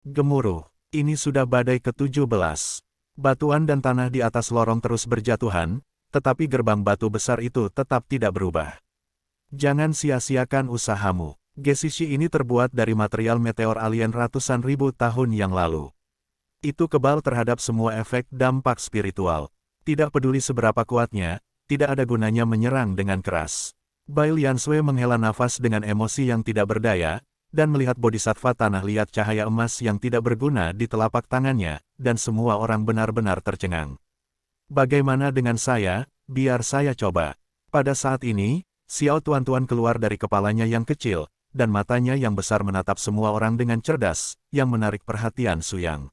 Gemuruh. Ini sudah badai ke-17. Batuan dan tanah di atas lorong terus berjatuhan, tetapi gerbang batu besar itu tetap tidak berubah. Jangan sia-siakan usahamu. Gesishi ini terbuat dari material meteor alien ratusan ribu tahun yang lalu. Itu kebal terhadap semua efek dampak spiritual. Tidak peduli seberapa kuatnya, tidak ada gunanya menyerang dengan keras. Bai Liansui menghela nafas dengan emosi yang tidak berdaya, dan melihat bodhisattva tanah liat cahaya emas yang tidak berguna di telapak tangannya, dan semua orang benar-benar tercengang. Bagaimana dengan saya? Biar saya coba. Pada saat ini, Xiao Tuan-Tuan keluar dari kepalanya yang kecil, dan matanya yang besar menatap semua orang dengan cerdas, yang menarik perhatian Su Yang.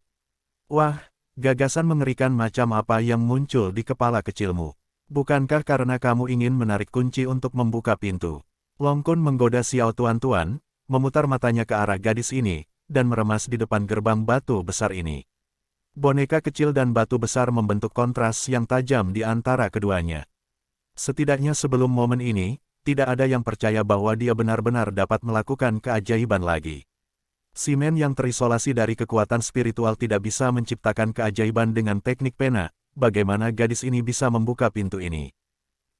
Wah, gagasan mengerikan macam apa yang muncul di kepala kecilmu? Bukankah karena kamu ingin menarik kunci untuk membuka pintu? Long Kun menggoda Xiao Tuan-Tuan, memutar matanya ke arah gadis ini, dan meremas di depan gerbang batu besar ini. Boneka kecil dan batu besar membentuk kontras yang tajam di antara keduanya. Setidaknya sebelum momen ini, tidak ada yang percaya bahwa dia benar-benar dapat melakukan keajaiban lagi. Simen yang terisolasi dari kekuatan spiritual tidak bisa menciptakan keajaiban dengan teknik pena, bagaimana gadis ini bisa membuka pintu ini?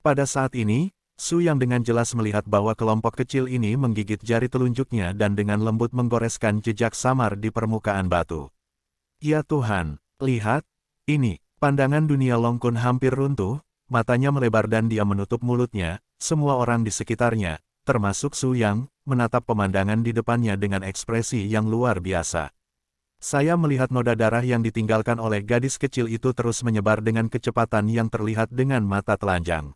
Pada saat ini, Su yang dengan jelas melihat bahwa kelompok kecil ini menggigit jari telunjuknya dan dengan lembut menggoreskan jejak samar di permukaan batu. Ya Tuhan, lihat, ini, pandangan dunia Long Kun hampir runtuh, matanya melebar dan dia menutup mulutnya, semua orang di sekitarnya, termasuk Su Yang, menatap pemandangan di depannya dengan ekspresi yang luar biasa. Saya melihat noda darah yang ditinggalkan oleh gadis kecil itu terus menyebar dengan kecepatan yang terlihat dengan mata telanjang.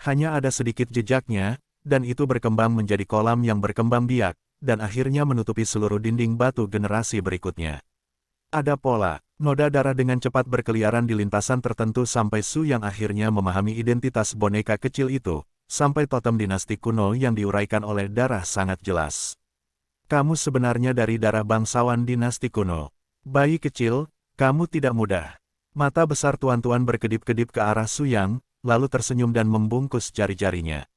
Hanya ada sedikit jejaknya, dan itu berkembang menjadi kolam yang berkembang biak, dan akhirnya menutupi seluruh dinding batu generasi berikutnya. Ada pola, noda darah dengan cepat berkeliaran di lintasan tertentu sampai Su yang akhirnya memahami identitas boneka kecil itu, sampai totem dinasti kuno yang diuraikan oleh darah sangat jelas. Kamu sebenarnya dari darah bangsawan dinasti kuno. Bayi kecil, kamu tidak mudah. Mata besar tuan-tuan berkedip-kedip ke arah Su Yang, lalu tersenyum dan membungkus jari-jarinya.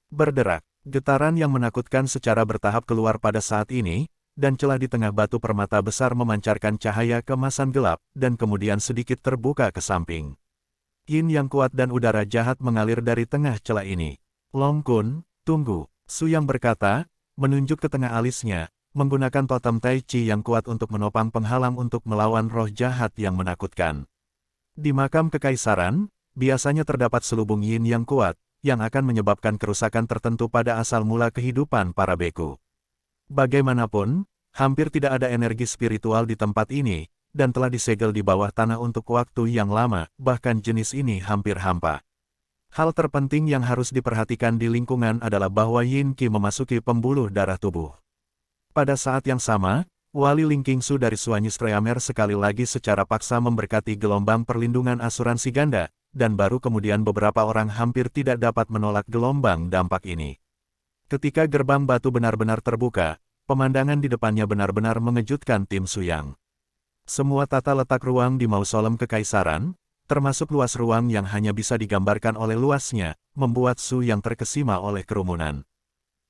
Berderak, getaran yang menakutkan secara bertahap keluar pada saat ini, dan celah di tengah batu permata besar memancarkan cahaya kemasan gelap, dan kemudian sedikit terbuka ke samping. Yin yang kuat dan udara jahat mengalir dari tengah celah ini. Long Kun, tunggu, Su Yang berkata, menunjuk ke tengah alisnya, menggunakan totem Tai Chi yang kuat untuk menopang penghalang untuk melawan roh jahat yang menakutkan. Di makam kekaisaran, biasanya terdapat selubung yin yang kuat, yang akan menyebabkan kerusakan tertentu pada asal mula kehidupan para beku. Bagaimanapun, hampir tidak ada energi spiritual di tempat ini, dan telah disegel di bawah tanah untuk waktu yang lama, bahkan jenis ini hampir hampa. Hal terpenting yang harus diperhatikan di lingkungan adalah bahwa Yin Qi memasuki pembuluh darah tubuh. Pada saat yang sama, Wali Ling Qingsu dari Suanyis Treamer sekali lagi secara paksa memberkati gelombang perlindungan asuransi ganda, dan baru kemudian beberapa orang hampir tidak dapat menolak gelombang dampak ini. Ketika gerbang batu benar-benar terbuka, pemandangan di depannya benar-benar mengejutkan tim Su Yang. Semua tata letak ruang di mausolem kekaisaran, termasuk luas ruang yang hanya bisa digambarkan oleh luasnya, membuat Su Yang terkesima oleh kerumunan.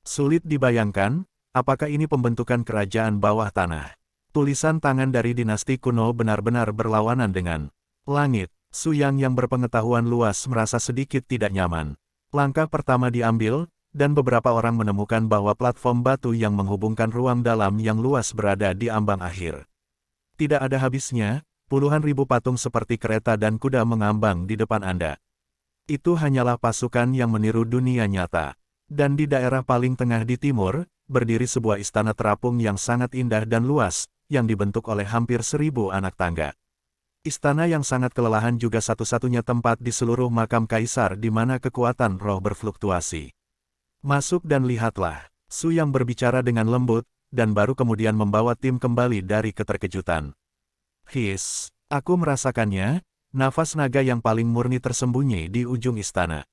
Sulit dibayangkan, apakah ini pembentukan kerajaan bawah tanah? Tulisan tangan dari dinasti kuno benar-benar berlawanan dengan langit. Su Yang berpengetahuan luas merasa sedikit tidak nyaman. Langkah pertama diambil, dan beberapa orang menemukan bahwa platform batu yang menghubungkan ruang dalam yang luas berada di ambang akhir. Tidak ada habisnya, puluhan ribu patung seperti kereta dan kuda mengambang di depan Anda. Itu hanyalah pasukan yang meniru dunia nyata. Dan di daerah paling tengah di timur, berdiri sebuah istana terapung yang sangat indah dan luas, yang dibentuk oleh hampir 1000 anak tangga. Istana yang sangat kelelahan juga satu-satunya tempat di seluruh makam kaisar di mana kekuatan roh berfluktuasi. Masuk dan lihatlah, Su Yang berbicara dengan lembut, dan baru kemudian membawa tim kembali dari keterkejutan. His, aku merasakannya, nafas naga yang paling murni tersembunyi di ujung istana.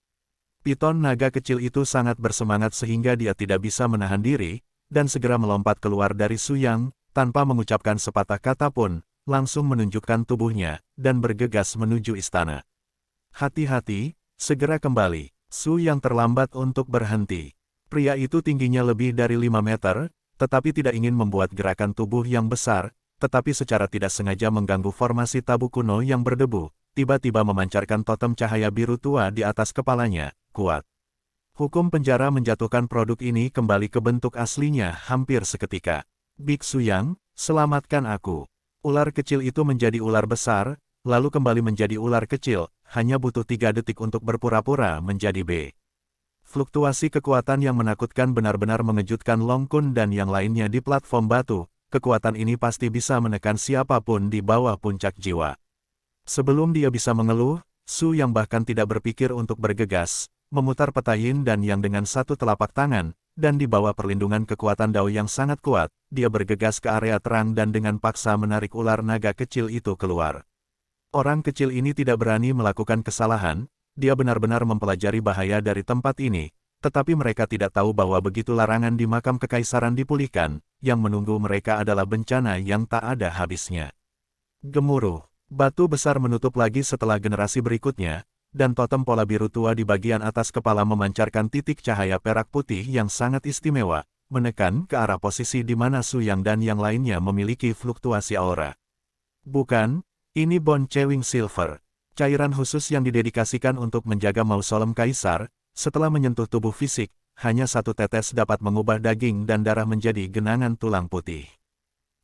Piton naga kecil itu sangat bersemangat sehingga dia tidak bisa menahan diri, dan segera melompat keluar dari Su Yang, tanpa mengucapkan sepatah kata pun, langsung menunjukkan tubuhnya, dan bergegas menuju istana. Hati-hati, segera kembali. Su Yang terlambat untuk berhenti. Pria itu tingginya lebih dari 5 meter, tetapi tidak ingin membuat gerakan tubuh yang besar, tetapi secara tidak sengaja mengganggu formasi tabu kuno yang berdebu, tiba-tiba memancarkan totem cahaya biru tua di atas kepalanya, kuat. Hukum penjara menjatuhkan produk ini kembali ke bentuk aslinya hampir seketika. Biksu Yang, selamatkan aku. Ular kecil itu menjadi ular besar, lalu kembali menjadi ular kecil, hanya butuh 3 detik untuk berpura-pura menjadi B. Fluktuasi kekuatan yang menakutkan benar-benar mengejutkan Long Kun dan yang lainnya di platform batu. Kekuatan ini pasti bisa menekan siapapun di bawah puncak jiwa. Sebelum dia bisa mengeluh, Su yang bahkan tidak berpikir untuk bergegas, memutar peta yin dan yang dengan satu telapak tangan, dan di bawah perlindungan kekuatan Dao yang sangat kuat, dia bergegas ke area terang dan dengan paksa menarik ular naga kecil itu keluar. Orang kecil ini tidak berani melakukan kesalahan, dia benar-benar mempelajari bahaya dari tempat ini, tetapi mereka tidak tahu bahwa begitu larangan di makam kekaisaran dipulihkan, yang menunggu mereka adalah bencana yang tak ada habisnya. Gemuruh. Batu besar menutup lagi setelah generasi berikutnya, dan totem pola biru tua di bagian atas kepala memancarkan titik cahaya perak putih yang sangat istimewa, menekan ke arah posisi di mana Su Yang dan yang lainnya memiliki fluktuasi aura. Bukan, ini Bone Chewing Silver, cairan khusus yang didedikasikan untuk menjaga mausolem kaisar. Setelah menyentuh tubuh fisik, hanya 1 tetes dapat mengubah daging dan darah menjadi genangan tulang putih.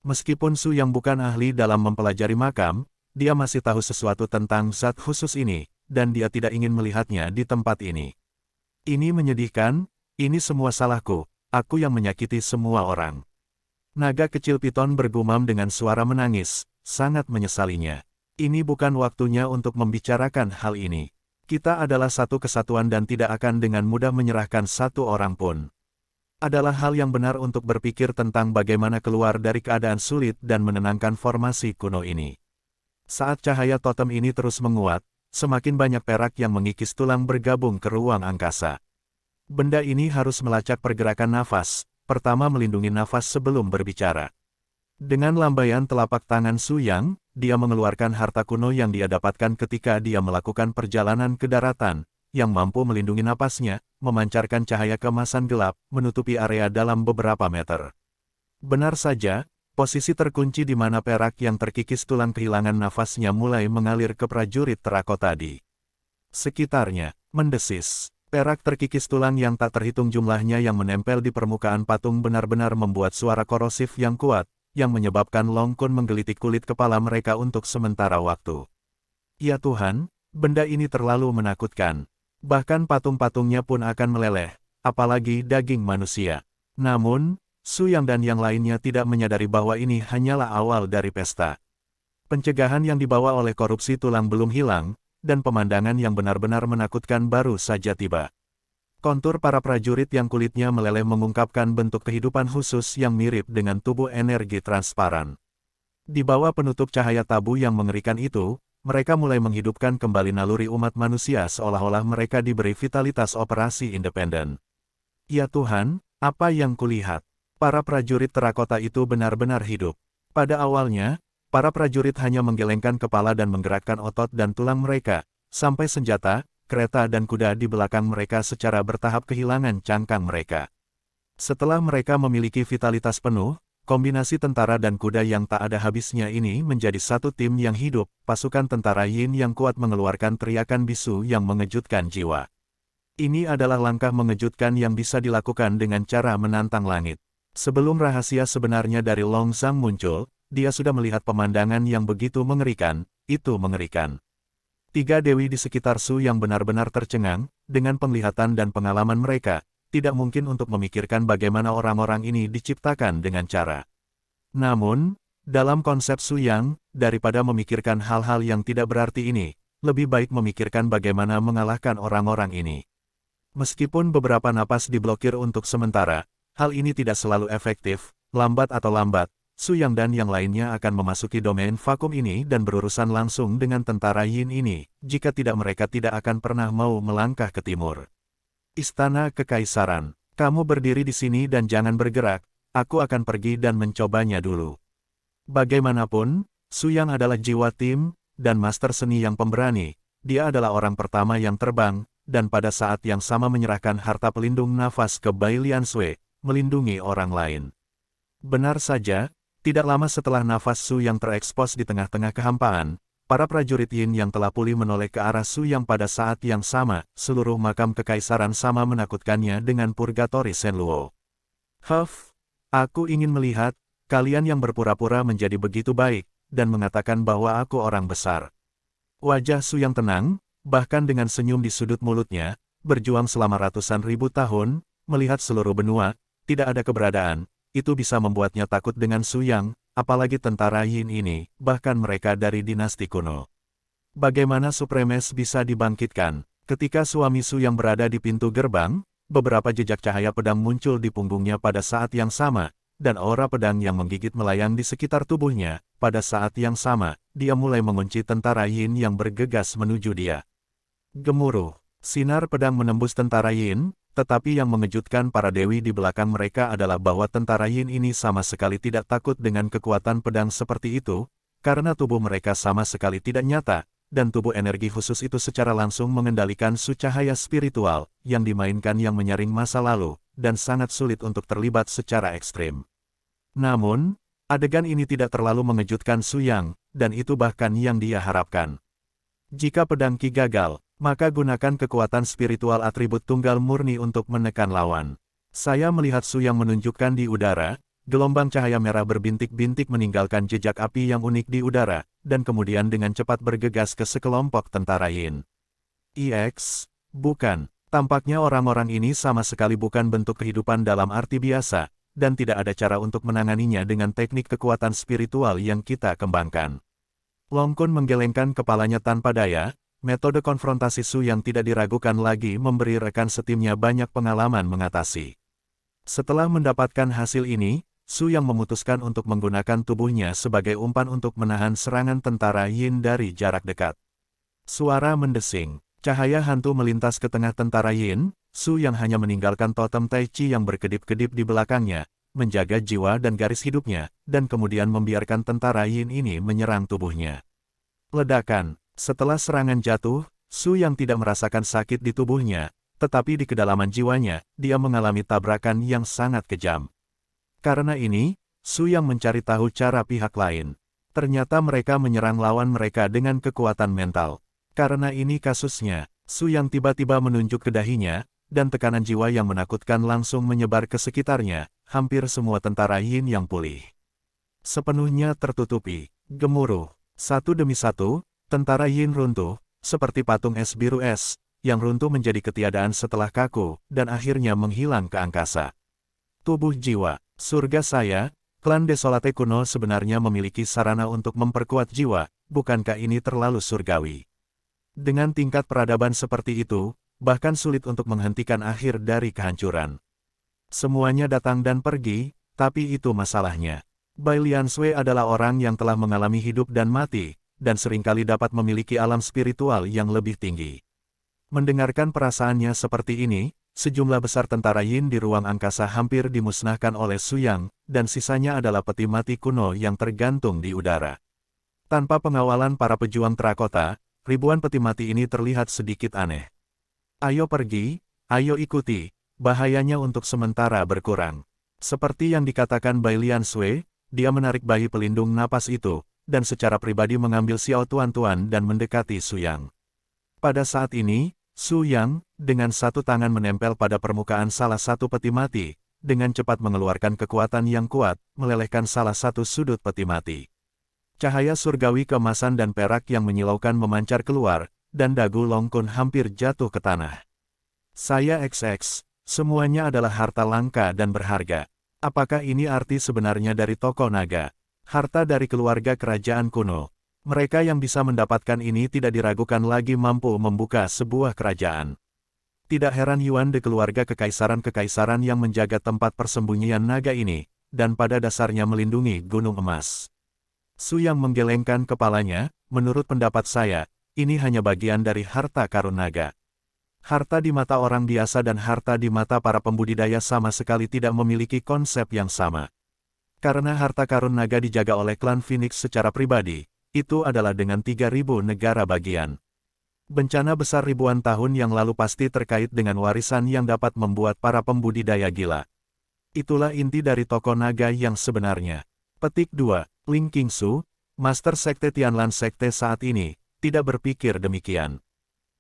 Meskipun Su Yang bukan ahli dalam mempelajari makam, dia masih tahu sesuatu tentang zat khusus ini, dan dia tidak ingin melihatnya di tempat ini. Ini menyedihkan, ini semua salahku, aku yang menyakiti semua orang. Naga kecil piton bergumam dengan suara menangis, sangat menyesalinya. Ini bukan waktunya untuk membicarakan hal ini. Kita adalah satu kesatuan dan tidak akan dengan mudah menyerahkan satu orang pun. Adalah hal yang benar untuk berpikir tentang bagaimana keluar dari keadaan sulit dan menenangkan formasi kuno ini. Saat cahaya totem ini terus menguat, semakin banyak perak yang mengikis tulang bergabung ke ruang angkasa. Benda ini harus melacak pergerakan nafas, pertama melindungi nafas sebelum berbicara. Dengan lambaian telapak tangan Su Yang, dia mengeluarkan harta kuno yang dia dapatkan ketika dia melakukan perjalanan ke daratan, yang mampu melindungi napasnya, memancarkan cahaya keemasan gelap, menutupi area dalam beberapa meter. Benar saja, posisi terkunci di mana perak yang terkikis tulang kehilangan nafasnya mulai mengalir ke prajurit terakota di sekitarnya, mendesis. Perak terkikis tulang yang tak terhitung jumlahnya yang menempel di permukaan patung benar-benar membuat suara korosif yang kuat, yang menyebabkan Long Kun menggelitik kulit kepala mereka untuk sementara waktu. Ya Tuhan, benda ini terlalu menakutkan. Bahkan patung-patungnya pun akan meleleh, apalagi daging manusia. Namun, Su Yang dan yang lainnya tidak menyadari bahwa ini hanyalah awal dari pesta. Pencegahan yang dibawa oleh korupsi tulang belum hilang, dan pemandangan yang benar-benar menakutkan baru saja tiba. Kontur para prajurit yang kulitnya meleleh mengungkapkan bentuk kehidupan khusus yang mirip dengan tubuh energi transparan. Di bawah penutup cahaya tabu yang mengerikan itu, mereka mulai menghidupkan kembali naluri umat manusia seolah-olah mereka diberi vitalitas operasi independen. Ya Tuhan, apa yang kulihat? Para prajurit terakota itu benar-benar hidup. Pada awalnya, para prajurit hanya menggelengkan kepala dan menggerakkan otot dan tulang mereka, sampai senjata, kereta dan kuda di belakang mereka secara bertahap kehilangan cangkang mereka. Setelah mereka memiliki vitalitas penuh, kombinasi tentara dan kuda yang tak ada habisnya ini menjadi satu tim yang hidup. Pasukan tentara Yin yang kuat mengeluarkan teriakan bisu yang mengejutkan jiwa. Ini adalah langkah mengejutkan yang bisa dilakukan dengan cara menantang langit. Sebelum rahasia sebenarnya dari Long Zhang muncul, dia sudah melihat pemandangan yang begitu mengerikan, itu mengerikan. 3 dewi di sekitar Su yang benar-benar tercengang, dengan penglihatan dan pengalaman mereka, tidak mungkin untuk memikirkan bagaimana orang-orang ini diciptakan dengan cara. Namun, dalam konsep Su Yang, daripada memikirkan hal-hal yang tidak berarti ini, lebih baik memikirkan bagaimana mengalahkan orang-orang ini. Meskipun beberapa napas diblokir untuk sementara, hal ini tidak selalu efektif, lambat atau lambat, Su Yang dan yang lainnya akan memasuki domain vakum ini dan berurusan langsung dengan tentara Yin ini, jika tidak mereka tidak akan pernah mau melangkah ke timur. Istana Kekaisaran, kamu berdiri di sini dan jangan bergerak, aku akan pergi dan mencobanya dulu. Bagaimanapun, Su Yang adalah jiwa tim, dan master seni yang pemberani, dia adalah orang pertama yang terbang, dan pada saat yang sama menyerahkan harta pelindung nafas ke Bai Liansui, melindungi orang lain. Benar saja, Tidak lama setelah nafas Su Yang terekspos di tengah-tengah kehampaan, para prajurit Yin yang telah pulih menoleh ke arah Su Yang pada saat yang sama, seluruh makam kekaisaran sama menakutkannya dengan Purgatory Shenluo. Huff, aku ingin melihat, kalian yang berpura-pura menjadi begitu baik, dan mengatakan bahwa aku orang besar. Wajah Su Yang tenang, bahkan dengan senyum di sudut mulutnya, berjuang selama ratusan ribu tahun, melihat seluruh benua, tidak ada keberadaan, itu bisa membuatnya takut dengan Su Yang, apalagi tentara Yin ini, bahkan mereka dari dinasti kuno. Bagaimana Supremes bisa dibangkitkan? Ketika suami Su Yang berada di pintu gerbang, beberapa jejak cahaya pedang muncul di punggungnya pada saat yang sama, dan aura pedang yang menggigit melayang di sekitar tubuhnya. Pada saat yang sama, dia mulai mengunci tentara Yin yang bergegas menuju dia. Gemuruh, sinar pedang menembus tentara Yin, tetapi yang mengejutkan para dewi di belakang mereka adalah bahwa tentara Yin ini sama sekali tidak takut dengan kekuatan pedang seperti itu, karena tubuh mereka sama sekali tidak nyata, dan tubuh energi khusus itu secara langsung mengendalikan su cahaya spiritual, yang dimainkan yang menyaring masa lalu, dan sangat sulit untuk terlibat secara ekstrim. Namun, adegan ini tidak terlalu mengejutkan Su Yang, dan itu bahkan yang dia harapkan. Jika pedang Qi gagal, maka gunakan kekuatan spiritual atribut tunggal murni untuk menekan lawan. Saya melihat Su Yang menunjukkan di udara, gelombang cahaya merah berbintik-bintik meninggalkan jejak api yang unik di udara, dan kemudian dengan cepat bergegas ke sekelompok tentara Yin. Bukan. Tampaknya orang-orang ini sama sekali bukan bentuk kehidupan dalam arti biasa, dan tidak ada cara untuk menanganinya dengan teknik kekuatan spiritual yang kita kembangkan. Long Kun menggelengkan kepalanya tanpa daya. Metode konfrontasi Su Yang tidak diragukan lagi memberi rekan setimnya banyak pengalaman mengatasi. Setelah mendapatkan hasil ini, Su Yang memutuskan untuk menggunakan tubuhnya sebagai umpan untuk menahan serangan tentara Yin dari jarak dekat. Suara mendesing, cahaya hantu melintas ke tengah tentara Yin. Su Yang hanya meninggalkan totem Tai Chi yang berkedip-kedip di belakangnya, menjaga jiwa dan garis hidupnya, dan kemudian membiarkan tentara Yin ini menyerang tubuhnya. Ledakan. Setelah serangan jatuh, Su Yang tidak merasakan sakit di tubuhnya, tetapi di kedalaman jiwanya, dia mengalami tabrakan yang sangat kejam. Karena ini, Su Yang mencari tahu cara pihak lain. Ternyata mereka menyerang lawan mereka dengan kekuatan mental. Karena ini kasusnya, Su Yang tiba-tiba menunjuk ke dahinya, dan tekanan jiwa yang menakutkan langsung menyebar ke sekitarnya, hampir semua tentara Yin yang pulih. Sepenuhnya tertutupi, gemuruh, satu demi satu, tentara Yin runtuh, seperti patung es biru es, yang runtuh menjadi ketiadaan setelah kaku, dan akhirnya menghilang ke angkasa. Tubuh jiwa, surga saya, klan Desolate kuno sebenarnya memiliki sarana untuk memperkuat jiwa, bukankah ini terlalu surgawi? Dengan tingkat peradaban seperti itu, bahkan sulit untuk menghentikan akhir dari kehancuran. Semuanya datang dan pergi, tapi itu masalahnya. Bai Liansui adalah orang yang telah mengalami hidup dan mati, dan seringkali dapat memiliki alam spiritual yang lebih tinggi. Mendengarkan perasaannya seperti ini, sejumlah besar tentara Yin di ruang angkasa hampir dimusnahkan oleh Su Yang, dan sisanya adalah peti mati kuno yang tergantung di udara. Tanpa pengawalan para pejuang terakota, ribuan peti mati ini terlihat sedikit aneh. Ayo pergi, ayo ikuti, bahayanya untuk sementara berkurang. Seperti yang dikatakan Bai Liansui, dia menarik bayi pelindung napas itu, dan secara pribadi mengambil Xiao Tuan-Tuan dan mendekati Su Yang. Pada saat ini, Su Yang, dengan satu tangan menempel pada permukaan salah satu peti mati, dengan cepat mengeluarkan kekuatan yang kuat, melelehkan salah satu sudut peti mati. Cahaya surgawi keemasan dan perak yang menyilaukan memancar keluar, dan dagu Long Kun hampir jatuh ke tanah. Saya XX, semuanya adalah harta langka dan berharga. Apakah ini arti sebenarnya dari toko naga? Harta dari keluarga kerajaan kuno. Mereka yang bisa mendapatkan ini tidak diragukan lagi mampu membuka sebuah kerajaan. Tidak heran Yuan de keluarga kekaisaran-kekaisaran yang menjaga tempat persembunyian naga ini, dan pada dasarnya melindungi gunung emas. Su Yang menggelengkan kepalanya, menurut pendapat saya, ini hanya bagian dari harta karun naga. Harta di mata orang biasa dan harta di mata para pembudidaya sama sekali tidak memiliki konsep yang sama. Karena harta karun naga dijaga oleh klan Phoenix secara pribadi, itu adalah dengan 3.000 negara bagian. Bencana besar ribuan tahun yang lalu pasti terkait dengan warisan yang dapat membuat para pembudidaya gila. Itulah inti dari toko naga yang sebenarnya. Petik 2. Ling Qingsu, Master Sekte Tianlan Sekte saat ini, tidak berpikir demikian.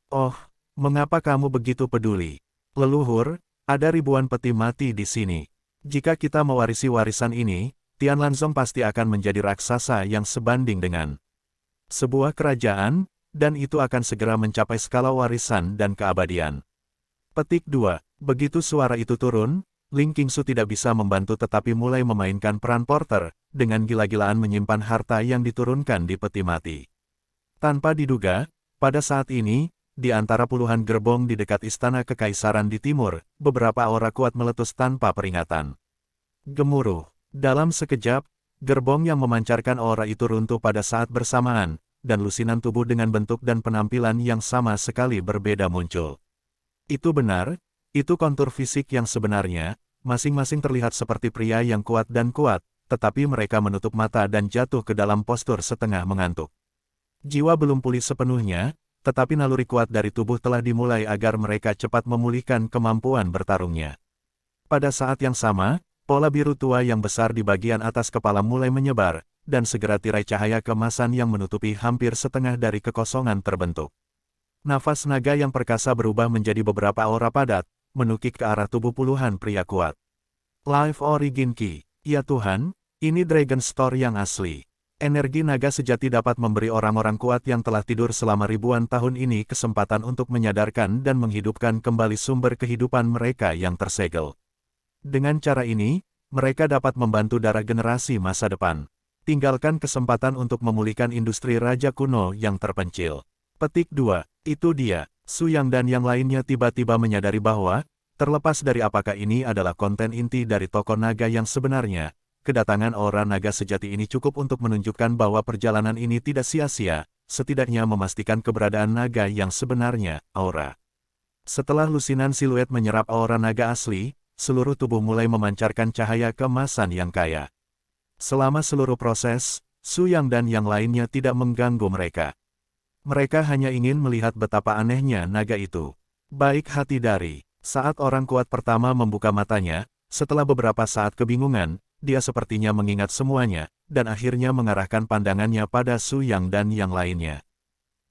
Oh, mengapa kamu begitu peduli? Leluhur, ada ribuan peti mati di sini. Jika kita mewarisi warisan ini, Tianlanzong pasti akan menjadi raksasa yang sebanding dengan sebuah kerajaan, dan itu akan segera mencapai skala warisan dan keabadian. Petik 2. Begitu suara itu turun, Ling Qingsu tidak bisa membantu tetapi mulai memainkan peran porter, dengan gila-gilaan menyimpan harta yang diturunkan di peti mati. Tanpa diduga, pada saat ini, di antara puluhan gerbong di dekat istana kekaisaran di timur, beberapa aura kuat meletus tanpa peringatan. Gemuruh. Dalam sekejap, gerbong yang memancarkan aura itu runtuh pada saat bersamaan, dan lusinan tubuh dengan bentuk dan penampilan yang sama sekali berbeda muncul. Itu benar, itu kontur fisik yang sebenarnya, masing-masing terlihat seperti pria yang kuat dan kuat, tetapi mereka menutup mata dan jatuh ke dalam postur setengah mengantuk. Jiwa belum pulih sepenuhnya, tetapi naluri kuat dari tubuh telah dimulai agar mereka cepat memulihkan kemampuan bertarungnya. Pada saat yang sama, pola biru tua yang besar di bagian atas kepala mulai menyebar, dan segera tirai cahaya keemasan yang menutupi hampir setengah dari kekosongan terbentuk. Nafas naga yang perkasa berubah menjadi beberapa aura padat, menukik ke arah tubuh puluhan pria kuat. Life Origin Key. Ya Tuhan, ini Dragon Store yang asli. Energi naga sejati dapat memberi orang-orang kuat yang telah tidur selama ribuan tahun ini kesempatan untuk menyadarkan dan menghidupkan kembali sumber kehidupan mereka yang tersegel. Dengan cara ini, mereka dapat membantu darah generasi masa depan. Tinggalkan kesempatan untuk memulihkan industri raja kuno yang terpencil. Petik 2. Itu dia. Su Yang dan yang lainnya tiba-tiba menyadari bahwa, terlepas dari apakah ini adalah konten inti dari toko naga yang sebenarnya, kedatangan aura naga sejati ini cukup untuk menunjukkan bahwa perjalanan ini tidak sia-sia, setidaknya memastikan keberadaan naga yang sebenarnya, aura. Setelah lusinan siluet menyerap aura naga asli, seluruh tubuh mulai memancarkan cahaya keemasan yang kaya. Selama seluruh proses, Su Yang dan yang lainnya tidak mengganggu mereka. Mereka hanya ingin melihat betapa anehnya naga itu. Baik hati dari saat orang kuat pertama membuka matanya, setelah beberapa saat kebingungan, dia sepertinya mengingat semuanya, dan akhirnya mengarahkan pandangannya pada Su Yang dan yang lainnya.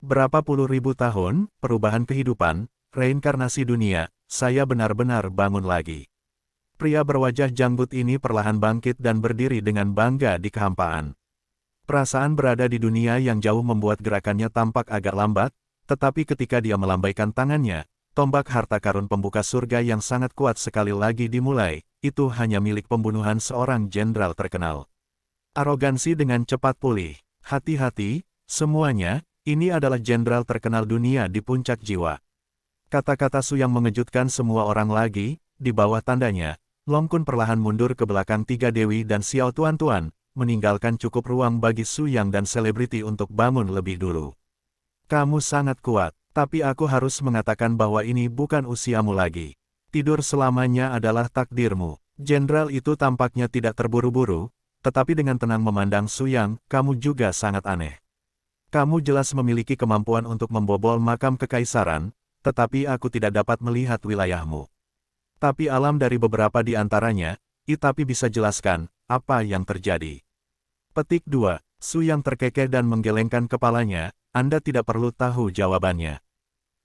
Berapa puluh ribu tahun, perubahan kehidupan, reinkarnasi dunia, saya benar-benar bangun lagi. Pria berwajah janggut ini perlahan bangkit dan berdiri dengan bangga di kehampaan. Perasaan berada di dunia yang jauh membuat gerakannya tampak agak lambat, tetapi ketika dia melambaikan tangannya, tombak harta karun pembuka surga yang sangat kuat sekali lagi dimulai, itu hanya milik pembunuhan seorang jenderal terkenal. Arogansi dengan cepat pulih. Hati-hati, semuanya, ini adalah jenderal terkenal dunia di puncak jiwa. Kata-kata Su yang mengejutkan semua orang lagi, di bawah tandanya, Long Kun perlahan mundur ke belakang tiga dewi dan Xiao Tuan-Tuan, meninggalkan cukup ruang bagi Su Yang dan selebriti untuk bangun lebih dulu. Kamu sangat kuat, tapi aku harus mengatakan bahwa ini bukan usiamu lagi. Tidur selamanya adalah takdirmu. Jenderal itu tampaknya tidak terburu-buru, tetapi dengan tenang memandang Su Yang, kamu juga sangat aneh. Kamu jelas memiliki kemampuan untuk membobol makam kekaisaran, tetapi aku tidak dapat melihat wilayahmu. Tapi alam dari beberapa di antaranya, tapi bisa jelaskan, apa yang terjadi. Petik 2. Su Yang terkekeh dan menggelengkan kepalanya, Anda tidak perlu tahu jawabannya.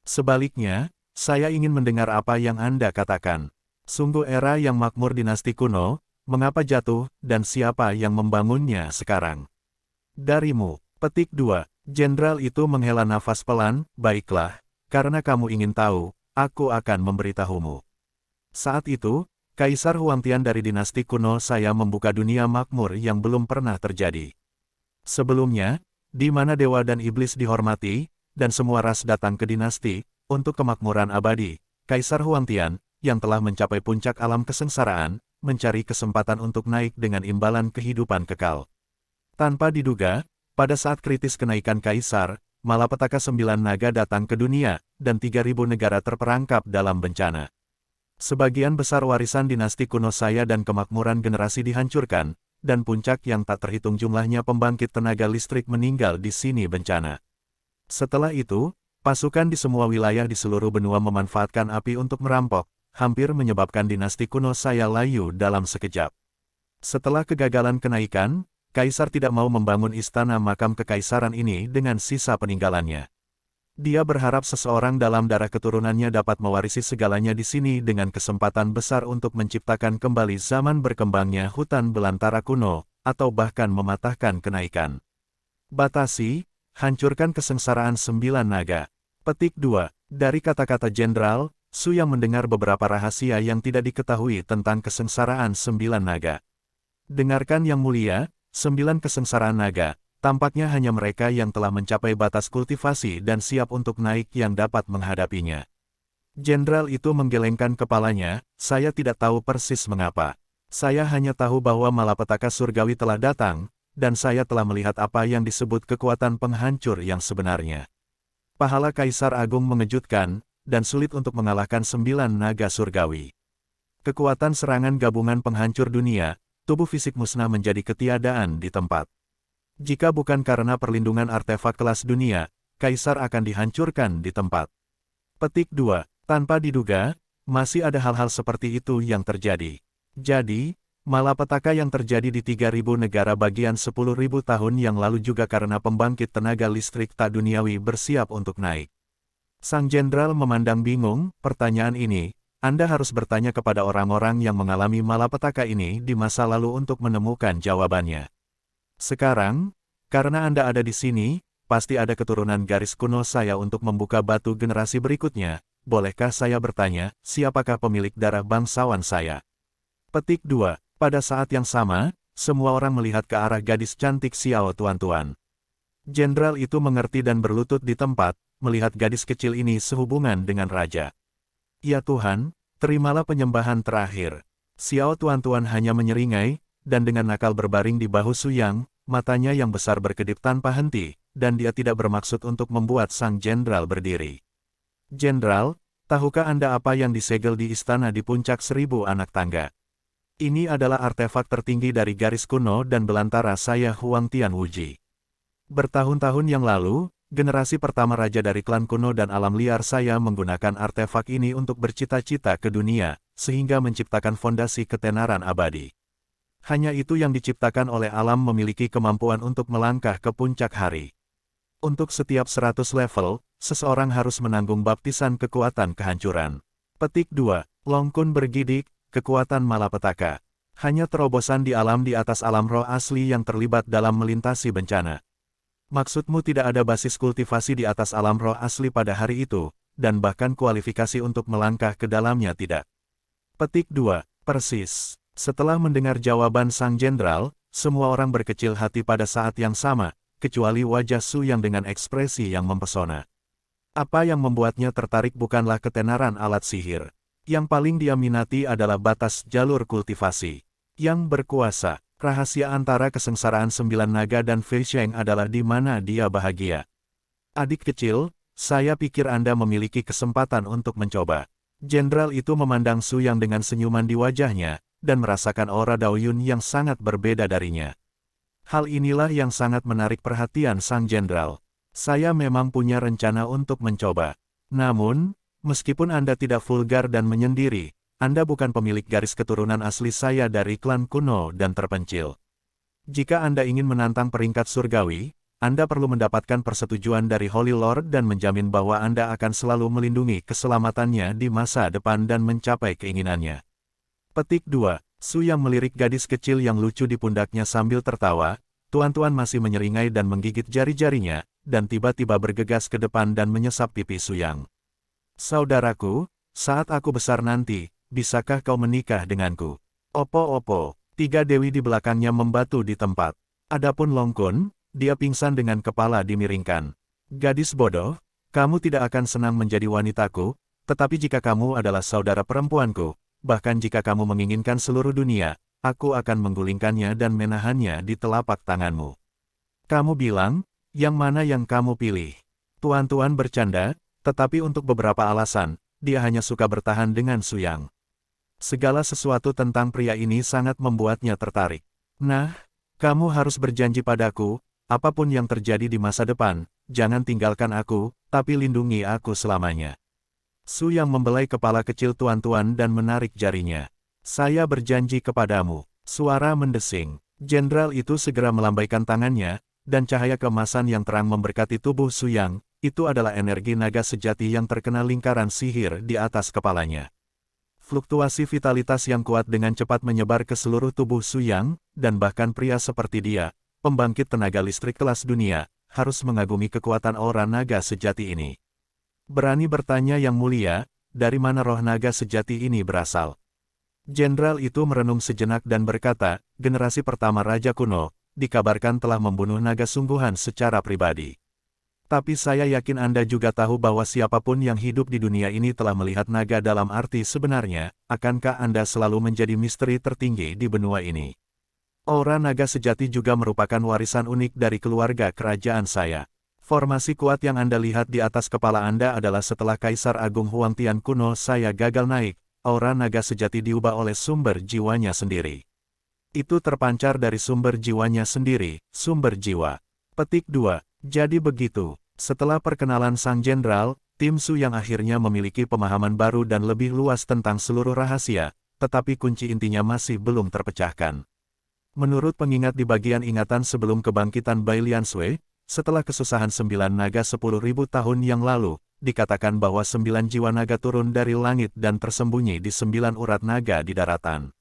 Sebaliknya, saya ingin mendengar apa yang Anda katakan. Sungguh era yang makmur dinasti kuno, mengapa jatuh, dan siapa yang membangunnya sekarang? Darimu. Petik 2. Jenderal itu menghela nafas pelan, baiklah, karena kamu ingin tahu, aku akan memberitahumu. Saat itu, Kaisar Huangtian dari dinasti kuno saya membuka dunia makmur yang belum pernah terjadi. Sebelumnya, di mana dewa dan iblis dihormati, dan semua ras datang ke dinasti, untuk kemakmuran abadi, Kaisar Huangtian, yang telah mencapai puncak alam kesengsaraan, mencari kesempatan untuk naik dengan imbalan kehidupan kekal. Tanpa diduga, pada saat kritis kenaikan Kaisar, malapetaka 9 naga datang ke dunia, dan 3.000 negara terperangkap dalam bencana. Sebagian besar warisan dinasti kuno saya dan kemakmuran generasi dihancurkan, dan puncak yang tak terhitung jumlahnya pembangkit tenaga listrik meninggal di sini bencana. Setelah itu, pasukan di semua wilayah di seluruh benua memanfaatkan api untuk merampok, hampir menyebabkan dinasti kuno saya layu dalam sekejap. Setelah kegagalan kenaikan, Kaisar tidak mau membangun istana makam kekaisaran ini dengan sisa peninggalannya. Dia berharap seseorang dalam darah keturunannya dapat mewarisi segalanya di sini dengan kesempatan besar untuk menciptakan kembali zaman berkembangnya hutan belantara kuno, atau bahkan mematahkan kenaikan. Batasi, hancurkan kesengsaraan 9 naga. Petik 2. Dari kata-kata Jenderal, Su yang mendengar beberapa rahasia yang tidak diketahui tentang kesengsaraan 9 naga. Dengarkan yang mulia, 9 kesengsaraan naga. Tampaknya hanya mereka yang telah mencapai batas kultivasi dan siap untuk naik yang dapat menghadapinya. Jenderal itu menggelengkan kepalanya, saya tidak tahu persis mengapa. Saya hanya tahu bahwa malapetaka surgawi telah datang, dan saya telah melihat apa yang disebut kekuatan penghancur yang sebenarnya. Pahala Kaisar Agung mengejutkan, dan sulit untuk mengalahkan 9 naga surgawi. Kekuatan serangan gabungan penghancur dunia, tubuh fisik musnah menjadi ketiadaan di tempat. Jika bukan karena perlindungan artefak kelas dunia, Kaisar akan dihancurkan di tempat. Petik 2. Tanpa diduga, masih ada hal-hal seperti itu yang terjadi. Jadi, malapetaka yang terjadi di 3.000 negara bagian 10.000 tahun yang lalu juga karena pembangkit tenaga listrik tak duniawi bersiap untuk naik. Sang Jenderal memandang bingung, pertanyaan ini, Anda harus bertanya kepada orang-orang yang mengalami malapetaka ini di masa lalu untuk menemukan jawabannya. Sekarang, karena Anda ada di sini, pasti ada keturunan garis kuno saya untuk membuka batu generasi berikutnya. Bolehkah saya bertanya, siapakah pemilik darah bangsawan saya? Petik 2. Pada saat yang sama, semua orang melihat ke arah gadis cantik Xiao Tuan-Tuan. Jenderal itu mengerti dan berlutut di tempat, melihat gadis kecil ini sehubungan dengan raja. Ya Tuhan, terimalah penyembahan terakhir. Xiao Tuan-Tuan hanya menyeringai, dan dengan nakal berbaring di bahu Su Yang, matanya yang besar berkedip tanpa henti, dan dia tidak bermaksud untuk membuat sang jenderal berdiri. Jenderal, tahukah Anda apa yang disegel di istana di puncak 1000 anak tangga? Ini adalah artefak tertinggi dari garis kuno dan belantara saya Huang Tianwuji. Bertahun-tahun yang lalu, generasi pertama raja dari klan kuno dan alam liar saya menggunakan artefak ini untuk bercita-cita ke dunia, sehingga menciptakan fondasi ketenaran abadi. Hanya itu yang diciptakan oleh alam memiliki kemampuan untuk melangkah ke puncak hari. Untuk setiap 100 level, seseorang harus menanggung baptisan kekuatan kehancuran. Petik 2. Long Kun bergidik, kekuatan malapetaka. Hanya terobosan di atas alam roh asli yang terlibat dalam melintasi bencana. Maksudmu tidak ada basis kultivasi di atas alam roh asli pada hari itu, dan bahkan kualifikasi untuk melangkah ke dalamnya tidak. Petik 2. Persis. Setelah mendengar jawaban sang jenderal, semua orang berkecil hati pada saat yang sama, kecuali wajah Su yang dengan ekspresi yang mempesona. Apa yang membuatnya tertarik bukanlah ketenaran alat sihir. Yang paling dia minati adalah batas jalur kultivasi. Yang berkuasa, rahasia antara kesengsaraan 9 naga dan Fei Sheng adalah di mana dia bahagia. Adik kecil, saya pikir Anda memiliki kesempatan untuk mencoba. Jenderal itu memandang Su yang dengan senyuman di wajahnya, dan merasakan aura Daoyun yang sangat berbeda darinya. Hal inilah yang sangat menarik perhatian sang jenderal. Saya memang punya rencana untuk mencoba. Namun, meskipun Anda tidak vulgar dan menyendiri, Anda bukan pemilik garis keturunan asli saya dari klan kuno dan terpencil. Jika Anda ingin menantang peringkat surgawi, Anda perlu mendapatkan persetujuan dari Holy Lord dan menjamin bahwa Anda akan selalu melindungi keselamatannya di masa depan dan mencapai keinginannya. Petik 2. Su yang melirik gadis kecil yang lucu di pundaknya sambil tertawa, Tuan-tuan masih menyeringai dan menggigit jari-jarinya, dan tiba-tiba bergegas ke depan dan menyesap pipi Su Yang. Saudaraku, saat aku besar nanti, bisakah kau menikah denganku? Opo-opo, 3 dewi di belakangnya membatu di tempat. Adapun Long Kun, dia pingsan dengan kepala dimiringkan. Gadis bodoh, kamu tidak akan senang menjadi wanitaku, tetapi jika kamu adalah saudara perempuanku, bahkan jika kamu menginginkan seluruh dunia, aku akan menggulingkannya dan menahannya di telapak tanganmu. Kamu bilang, yang mana yang kamu pilih? Tuan-tuan bercanda, tetapi untuk beberapa alasan, dia hanya suka bertahan dengan Su Yang. Segala sesuatu tentang pria ini sangat membuatnya tertarik. Nah, kamu harus berjanji padaku, apapun yang terjadi di masa depan, jangan tinggalkan aku, tapi lindungi aku selamanya. Su yang membelai kepala kecil tuan-tuan dan menarik jarinya. Saya berjanji kepadamu. Suara mendesing. Jenderal itu segera melambaikan tangannya, dan cahaya keemasan yang terang memberkati tubuh Su Yang. Itu adalah energi naga sejati yang terkena lingkaran sihir di atas kepalanya. Fluktuasi vitalitas yang kuat dengan cepat menyebar ke seluruh tubuh Su Yang, dan bahkan pria seperti dia, pembangkit tenaga listrik kelas dunia, harus mengagumi kekuatan aura naga sejati ini. Berani bertanya Yang Mulia, dari mana roh naga sejati ini berasal? Jenderal itu merenung sejenak dan berkata, generasi pertama Raja Kuno, dikabarkan telah membunuh naga sungguhan secara pribadi. Tapi saya yakin Anda juga tahu bahwa siapapun yang hidup di dunia ini telah melihat naga dalam arti sebenarnya, akankah Anda selalu menjadi misteri tertinggi di benua ini? Aura naga sejati juga merupakan warisan unik dari keluarga kerajaan saya. Formasi kuat yang Anda lihat di atas kepala Anda adalah setelah Kaisar Agung Huangtian kuno saya gagal naik, aura naga sejati diubah oleh sumber jiwanya sendiri. Itu terpancar dari sumber jiwanya sendiri, sumber jiwa. Petik 2. Jadi begitu, setelah perkenalan Sang Jenderal, tim Su yang akhirnya memiliki pemahaman baru dan lebih luas tentang seluruh rahasia, tetapi kunci intinya masih belum terpecahkan. Menurut pengingat di bagian ingatan sebelum kebangkitan Bai Liansui, setelah kesusahan 9 naga 10.000 tahun yang lalu, dikatakan bahwa 9 jiwa naga turun dari langit dan tersembunyi di 9 urat naga di daratan.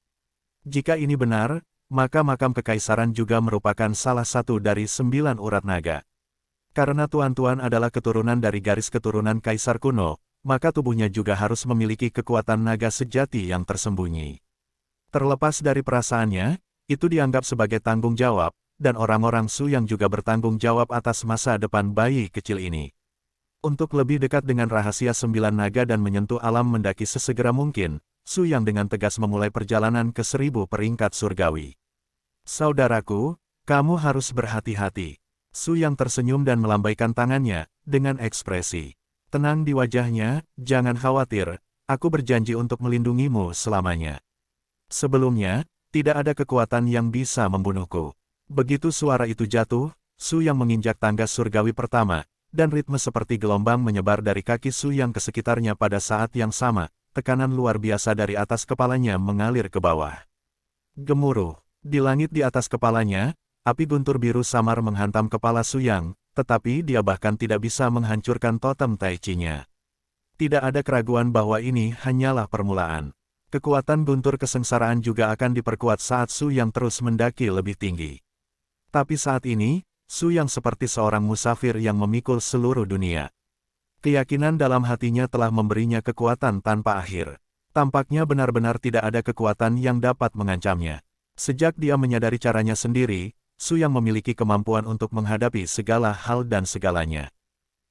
Jika ini benar, maka makam kekaisaran juga merupakan salah satu dari 9 urat naga. Karena tuan-tuan adalah keturunan dari garis keturunan kaisar kuno, maka tubuhnya juga harus memiliki kekuatan naga sejati yang tersembunyi. Terlepas dari perasaannya, itu dianggap sebagai tanggung jawab, dan orang-orang Su yang juga bertanggung jawab atas masa depan bayi kecil ini. Untuk lebih dekat dengan rahasia 9 naga dan menyentuh alam mendaki sesegera mungkin, Su yang dengan tegas memulai perjalanan ke 1000 peringkat surgawi. Saudaraku, kamu harus berhati-hati. Su yang tersenyum dan melambaikan tangannya, dengan ekspresi tenang di wajahnya, jangan khawatir, aku berjanji untuk melindungimu selamanya. Sebelumnya, tidak ada kekuatan yang bisa membunuhku. Begitu suara itu jatuh, Su yang menginjak tangga surgawi pertama, dan ritme seperti gelombang menyebar dari kaki Su yang ke sekitarnya pada saat yang sama. Tekanan luar biasa dari atas kepalanya mengalir ke bawah. Gemuruh. Di langit di atas kepalanya, api guntur biru samar menghantam kepala Su Yang, tetapi dia bahkan tidak bisa menghancurkan totem Tai Chi-nya. Tidak ada keraguan bahwa ini hanyalah permulaan. Kekuatan guntur kesengsaraan juga akan diperkuat saat Su Yang terus mendaki lebih tinggi. Tapi saat ini, Su Yang seperti seorang musafir yang memikul seluruh dunia. Keyakinan dalam hatinya telah memberinya kekuatan tanpa akhir. Tampaknya benar-benar tidak ada kekuatan yang dapat mengancamnya. Sejak dia menyadari caranya sendiri, Su Yang memiliki kemampuan untuk menghadapi segala hal dan segalanya.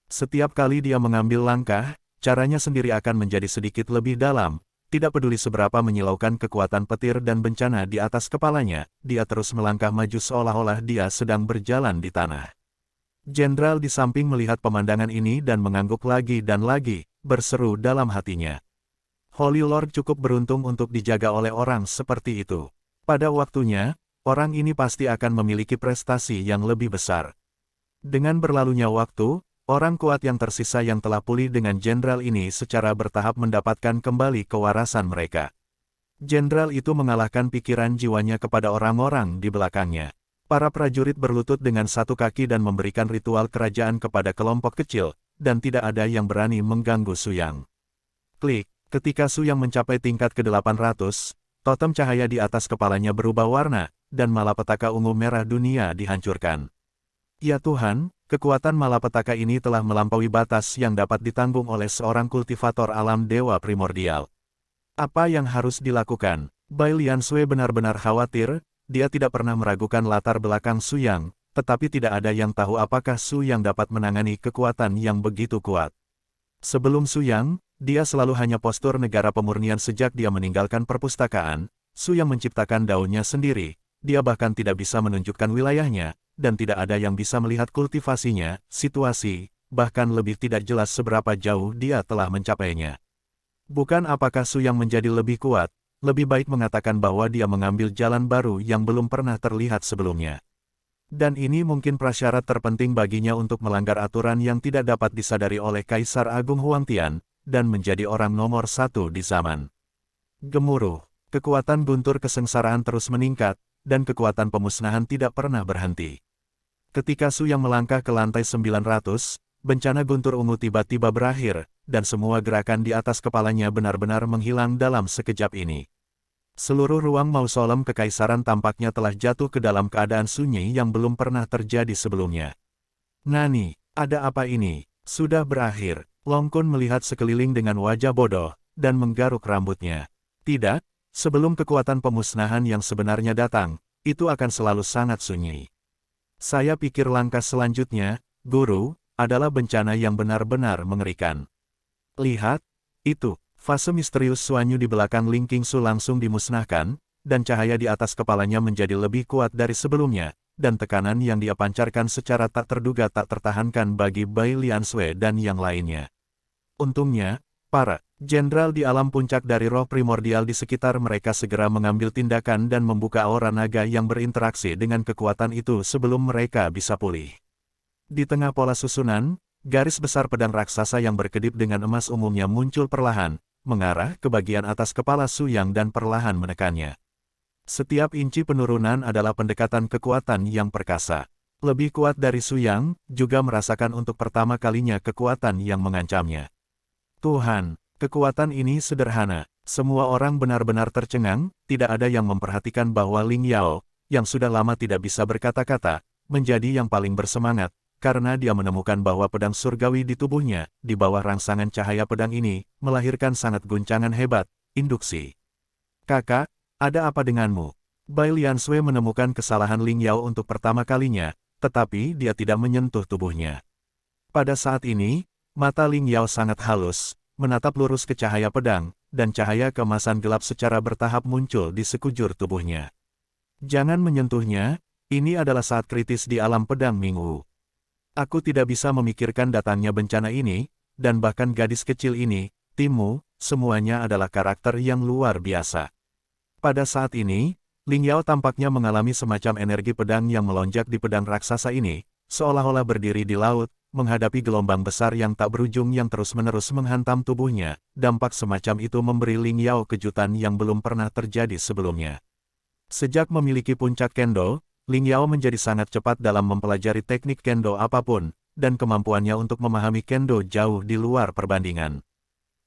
Setiap kali dia mengambil langkah, caranya sendiri akan menjadi sedikit lebih dalam. Tidak peduli seberapa menyilaukan kekuatan petir dan bencana di atas kepalanya, dia terus melangkah maju seolah-olah dia sedang berjalan di tanah. Jenderal di samping melihat pemandangan ini dan mengangguk lagi dan lagi, berseru dalam hatinya. Holy Lord cukup beruntung untuk dijaga oleh orang seperti itu. Pada waktunya, orang ini pasti akan memiliki prestasi yang lebih besar. Dengan berlalunya waktu, orang kuat yang tersisa yang telah pulih dengan jenderal ini secara bertahap mendapatkan kembali kewarasan mereka. Jenderal itu mengalahkan pikiran jiwanya kepada orang-orang di belakangnya. Para prajurit berlutut dengan satu kaki dan memberikan ritual kerajaan kepada kelompok kecil, dan tidak ada yang berani mengganggu Su Yang. Klik, ketika Su Yang mencapai tingkat ke-800, totem cahaya di atas kepalanya berubah warna, dan malapetaka ungu merah dunia dihancurkan. Ya Tuhan, kekuatan malapetaka ini telah melampaui batas yang dapat ditanggung oleh seorang kultivator alam dewa primordial. Apa yang harus dilakukan? Bai Liansui benar-benar khawatir. Dia tidak pernah meragukan latar belakang Su Yang, tetapi tidak ada yang tahu apakah Su Yang dapat menangani kekuatan yang begitu kuat. Sebelum Su Yang, dia selalu hanya postur negara pemurnian sejak dia meninggalkan perpustakaan. Su Yang menciptakan daunnya sendiri, dia bahkan tidak bisa menunjukkan wilayahnya, dan tidak ada yang bisa melihat kultivasinya, situasi, bahkan lebih tidak jelas seberapa jauh dia telah mencapainya. Bukan apakah Su Yang menjadi lebih kuat, lebih baik mengatakan bahwa dia mengambil jalan baru yang belum pernah terlihat sebelumnya. Dan ini mungkin prasyarat terpenting baginya untuk melanggar aturan yang tidak dapat disadari oleh Kaisar Agung Huangtian, dan menjadi orang nomor 1 di zaman. Gemuruh. Kekuatan guntur kesengsaraan terus meningkat, dan kekuatan pemusnahan tidak pernah berhenti. Ketika Su Yang melangkah ke lantai 900, bencana guntur ungu tiba-tiba berakhir, dan semua gerakan di atas kepalanya benar-benar menghilang dalam sekejap ini. Seluruh ruang mausolem kekaisaran tampaknya telah jatuh ke dalam keadaan sunyi yang belum pernah terjadi sebelumnya. Nani, ada apa ini? Sudah berakhir. Long Kun melihat sekeliling dengan wajah bodoh, dan menggaruk rambutnya. Tidak, sebelum kekuatan pemusnahan yang sebenarnya datang, itu akan selalu sangat sunyi. Saya pikir langkah selanjutnya, Guru, adalah bencana yang benar-benar mengerikan. Lihat, itu. Fase misterius Suanyu di belakang Ling Qingsu langsung dimusnahkan, dan cahaya di atas kepalanya menjadi lebih kuat dari sebelumnya, dan tekanan yang dia pancarkan secara tak terduga tak tertahankan bagi Bai Liansui dan yang lainnya. Untungnya, para jenderal di alam puncak dari roh primordial di sekitar mereka segera mengambil tindakan dan membuka aura naga yang berinteraksi dengan kekuatan itu sebelum mereka bisa pulih. Di tengah pola susunan, garis besar pedang raksasa yang berkedip dengan emas umumnya muncul perlahan, mengarah ke bagian atas kepala Su Yang dan perlahan menekannya. Setiap inci penurunan adalah pendekatan kekuatan yang perkasa. Lebih kuat dari Su Yang, juga merasakan untuk pertama kalinya kekuatan yang mengancamnya. Tuhan, kekuatan ini sederhana. Semua orang benar-benar tercengang, tidak ada yang memperhatikan bahwa Ling Yao, yang sudah lama tidak bisa berkata-kata, menjadi yang paling bersemangat, karena dia menemukan bahwa pedang surgawi di tubuhnya, di bawah rangsangan cahaya pedang ini, melahirkan sangat guncangan hebat, induksi. Kakak, ada apa denganmu? Bai Liansui menemukan kesalahan Ling Yao untuk pertama kalinya, tetapi dia tidak menyentuh tubuhnya. Pada saat ini, mata Ling Yao sangat halus, menatap lurus ke cahaya pedang, dan cahaya keemasan gelap secara bertahap muncul di sekujur tubuhnya. Jangan menyentuhnya, ini adalah saat kritis di alam pedang Minggu. Aku tidak bisa memikirkan datangnya bencana ini, dan bahkan gadis kecil ini, timmu, semuanya adalah karakter yang luar biasa. Pada saat ini, Ling Yao tampaknya mengalami semacam energi pedang yang melonjak di pedang raksasa ini, seolah-olah berdiri di laut, menghadapi gelombang besar yang tak berujung yang terus-menerus menghantam tubuhnya. Dampak semacam itu memberi Ling Yao kejutan yang belum pernah terjadi sebelumnya. Sejak memiliki puncak kendo, Ling Yao menjadi sangat cepat dalam mempelajari teknik kendo apapun, dan kemampuannya untuk memahami kendo jauh di luar perbandingan.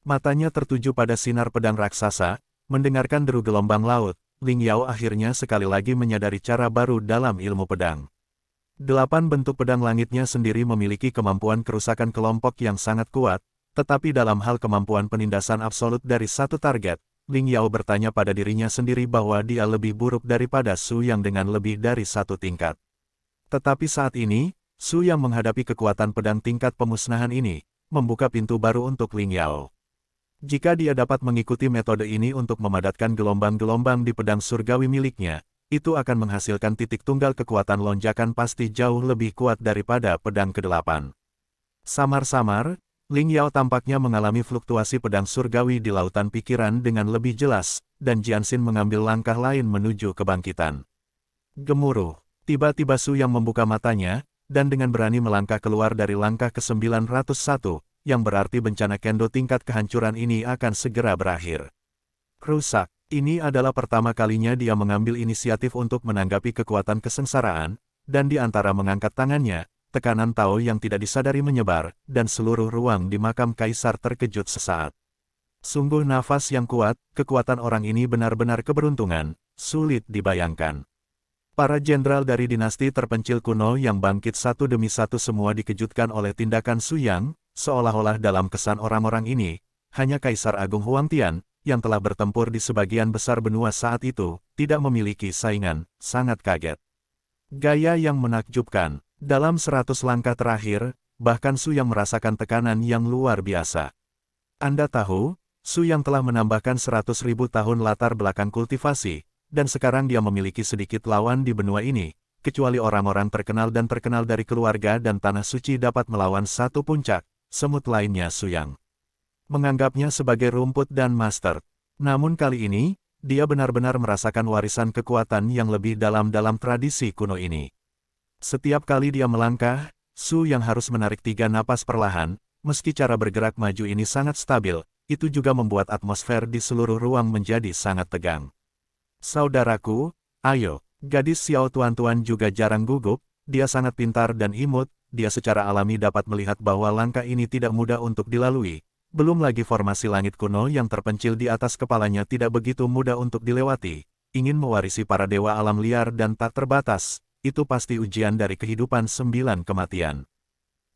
Matanya tertuju pada sinar pedang raksasa, mendengarkan deru gelombang laut, Ling Yao akhirnya sekali lagi menyadari cara baru dalam ilmu pedang. 8 bentuk pedang langitnya sendiri memiliki kemampuan kerusakan kelompok yang sangat kuat, tetapi dalam hal kemampuan penindasan absolut dari satu target, Ling Yao bertanya pada dirinya sendiri bahwa dia lebih buruk daripada Su Yang dengan lebih dari satu tingkat. Tetapi saat ini, Su Yang menghadapi kekuatan pedang tingkat pemusnahan ini, membuka pintu baru untuk Ling Yao. Jika dia dapat mengikuti metode ini untuk memadatkan gelombang-gelombang di pedang surgawi miliknya, itu akan menghasilkan titik tunggal kekuatan lonjakan pasti jauh lebih kuat daripada pedang ke-8. Samar-samar, Ling Yao tampaknya mengalami fluktuasi pedang surgawi di lautan pikiran dengan lebih jelas, dan Jianxin mengambil langkah lain menuju kebangkitan. Gemuruh, tiba-tiba Su Yang membuka matanya, dan dengan berani melangkah keluar dari langkah ke-901, yang berarti bencana kendo tingkat kehancuran ini akan segera berakhir. Rusak, ini adalah pertama kalinya dia mengambil inisiatif untuk menanggapi kekuatan kesengsaraan, dan di antara mengangkat tangannya, tekanan Tao yang tidak disadari menyebar, dan seluruh ruang di makam kaisar terkejut sesaat. Sungguh nafas yang kuat, kekuatan orang ini benar-benar keberuntungan, sulit dibayangkan. Para jenderal dari dinasti terpencil kuno yang bangkit satu demi satu semua dikejutkan oleh tindakan Su Yang, seolah-olah dalam kesan orang-orang ini, hanya Kaisar Agung Huangtian, yang telah bertempur di sebagian besar benua saat itu, tidak memiliki saingan, sangat kaget. Gaya yang menakjubkan. Dalam 100 langkah terakhir, bahkan Su Yang merasakan tekanan yang luar biasa. Anda tahu, Su Yang telah menambahkan 100.000 tahun latar belakang kultivasi, dan sekarang dia memiliki sedikit lawan di benua ini, kecuali orang-orang terkenal dan terkenal dari keluarga dan tanah suci dapat melawan satu puncak, semut lainnya Su Yang menganggapnya sebagai rumput dan master. Namun kali ini, dia benar-benar merasakan warisan kekuatan yang lebih dalam tradisi kuno ini. Setiap kali dia melangkah, Su Yang harus menarik 3 napas perlahan, meski cara bergerak maju ini sangat stabil, itu juga membuat atmosfer di seluruh ruang menjadi sangat tegang. Saudaraku, ayo, Gadis Xiao Tuan-Tuan juga jarang gugup, dia sangat pintar dan imut, dia secara alami dapat melihat bahwa langkah ini tidak mudah untuk dilalui. Belum lagi formasi langit kuno yang terpencil di atas kepalanya tidak begitu mudah untuk dilewati. Ingin mewarisi para dewa alam liar dan tak terbatas, itu pasti ujian dari kehidupan 9 kematian.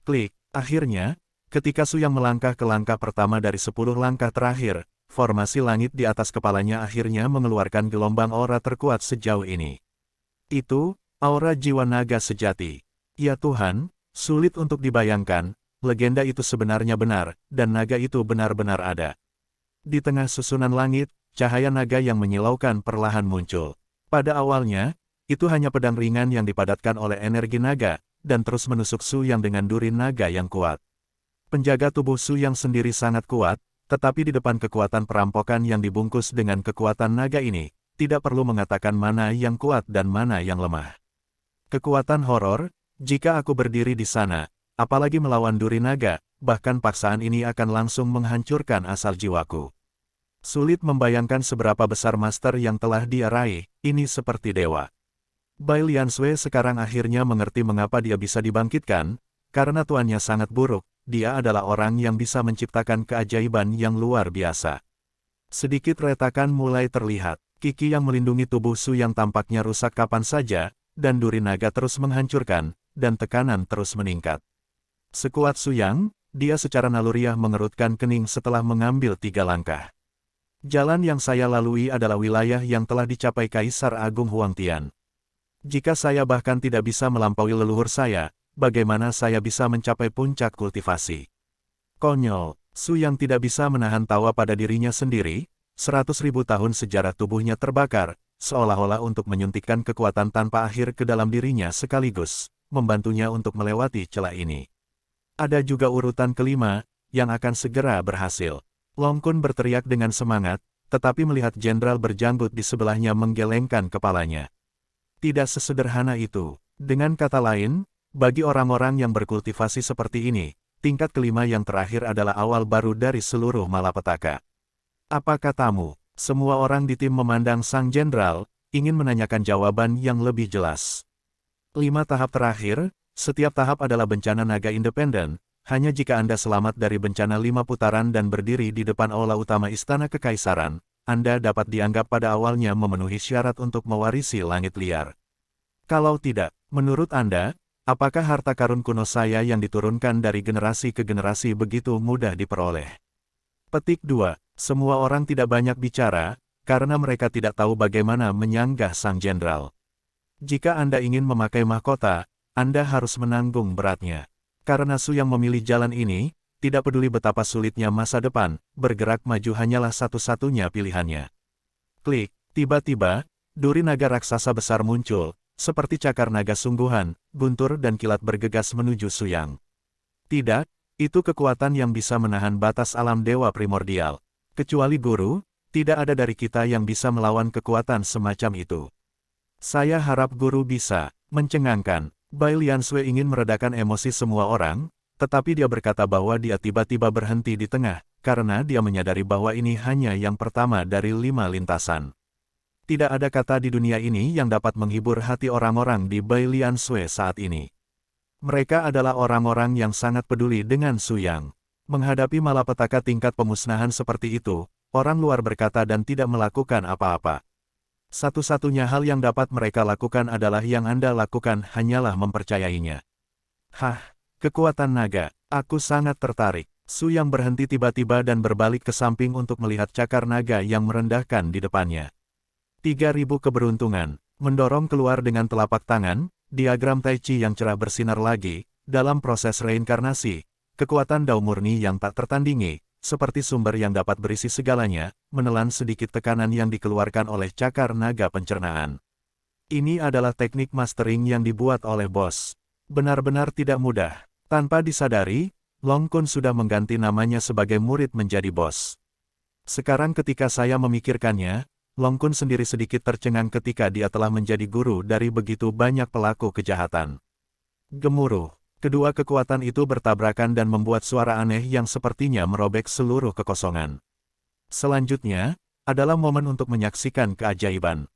Klik, akhirnya, ketika Su Yang melangkah ke langkah pertama dari 10 langkah terakhir, formasi langit di atas kepalanya akhirnya mengeluarkan gelombang aura terkuat sejauh ini. Itu, aura jiwa naga sejati. Ya Tuhan, sulit untuk dibayangkan, legenda itu sebenarnya benar, dan naga itu benar-benar ada. Di tengah susunan langit, cahaya naga yang menyilaukan perlahan muncul. Pada awalnya, itu hanya pedang ringan yang dipadatkan oleh energi naga, dan terus menusuk Su Yang dengan duri naga yang kuat. Penjaga tubuh Su Yang sendiri sangat kuat, tetapi di depan kekuatan perampokan yang dibungkus dengan kekuatan naga ini, tidak perlu mengatakan mana yang kuat dan mana yang lemah. Kekuatan horor, jika aku berdiri di sana, apalagi melawan duri naga, bahkan paksaan ini akan langsung menghancurkan asal jiwaku. Sulit membayangkan seberapa besar master yang telah dia raih, ini seperti dewa. Bai Liansui sekarang akhirnya mengerti mengapa dia bisa dibangkitkan, karena tuannya sangat buruk, dia adalah orang yang bisa menciptakan keajaiban yang luar biasa. Sedikit retakan mulai terlihat. Kiki yang melindungi tubuh Su Yang tampaknya rusak kapan saja, dan duri naga terus menghancurkan, dan tekanan terus meningkat. Sekuat Su Yang, dia secara naluriah mengerutkan kening setelah mengambil 3 langkah. Jalan yang saya lalui adalah wilayah yang telah dicapai Kaisar Agung Huangtian. Jika saya bahkan tidak bisa melampaui leluhur saya, bagaimana saya bisa mencapai puncak kultivasi? Konyol, Su Yang tidak bisa menahan tawa pada dirinya sendiri. 100.000 tahun sejarah tubuhnya terbakar, seolah-olah untuk menyuntikkan kekuatan tanpa akhir ke dalam dirinya sekaligus, membantunya untuk melewati celah ini. Ada juga urutan kelima, yang akan segera berhasil. Long Kun berteriak dengan semangat, tetapi melihat jenderal berjanggut di sebelahnya menggelengkan kepalanya. Tidak sesederhana itu. Dengan kata lain, bagi orang-orang yang berkultivasi seperti ini, tingkat kelima yang terakhir adalah awal baru dari seluruh malapetaka. Apa katamu? Semua orang di tim memandang sang jenderal, ingin menanyakan jawaban yang lebih jelas. 5 tahap terakhir, setiap tahap adalah bencana naga independen, hanya jika Anda selamat dari bencana 5 putaran dan berdiri di depan aula utama Istana Kekaisaran, Anda dapat dianggap pada awalnya memenuhi syarat untuk mewarisi langit liar. Kalau tidak, menurut Anda, apakah harta karun kuno saya yang diturunkan dari generasi ke generasi begitu mudah diperoleh? Petik 2. Semua orang tidak banyak bicara, karena mereka tidak tahu bagaimana menyanggah sang jenderal. Jika Anda ingin memakai mahkota, Anda harus menanggung beratnya. Karena Su Yang memilih jalan ini, tidak peduli betapa sulitnya masa depan, bergerak maju hanyalah satu-satunya pilihannya. Klik, tiba-tiba, duri naga raksasa besar muncul, seperti cakar naga sungguhan, guntur dan kilat bergegas menuju Su Yang. Tidak, itu kekuatan yang bisa menahan batas alam dewa primordial. Kecuali guru, tidak ada dari kita yang bisa melawan kekuatan semacam itu. Saya harap guru bisa, mencengangkan. Bai Liansui ingin meredakan emosi semua orang, tetapi dia berkata bahwa dia tiba-tiba berhenti di tengah, karena dia menyadari bahwa ini hanya yang pertama dari 5 lintasan. Tidak ada kata di dunia ini yang dapat menghibur hati orang-orang di Bai Liansui saat ini. Mereka adalah orang-orang yang sangat peduli dengan Su Yang. Menghadapi malapetaka tingkat pemusnahan seperti itu, orang luar berkata dan tidak melakukan apa-apa. Satu-satunya hal yang dapat mereka lakukan adalah yang Anda lakukan hanyalah mempercayainya. Hah, kekuatan naga, aku sangat tertarik. Su Yang berhenti tiba-tiba dan berbalik ke samping untuk melihat cakar naga yang merendahkan di depannya. 3.000 keberuntungan, mendorong keluar dengan telapak tangan, diagram Tai Chi yang cerah bersinar lagi, dalam proses reinkarnasi. Kekuatan Dao murni yang tak tertandingi, seperti sumber yang dapat berisi segalanya, menelan sedikit tekanan yang dikeluarkan oleh cakar naga pencernaan. Ini adalah teknik mastering yang dibuat oleh bos. Benar-benar tidak mudah. Tanpa disadari, Long Kun sudah mengganti namanya sebagai murid menjadi bos. Sekarang ketika saya memikirkannya, Long Kun sendiri sedikit tercengang ketika dia telah menjadi guru dari begitu banyak pelaku kejahatan. Gemuruh. Kedua kekuatan itu bertabrakan dan membuat suara aneh yang sepertinya merobek seluruh kekosongan. Selanjutnya, adalah momen untuk menyaksikan keajaiban.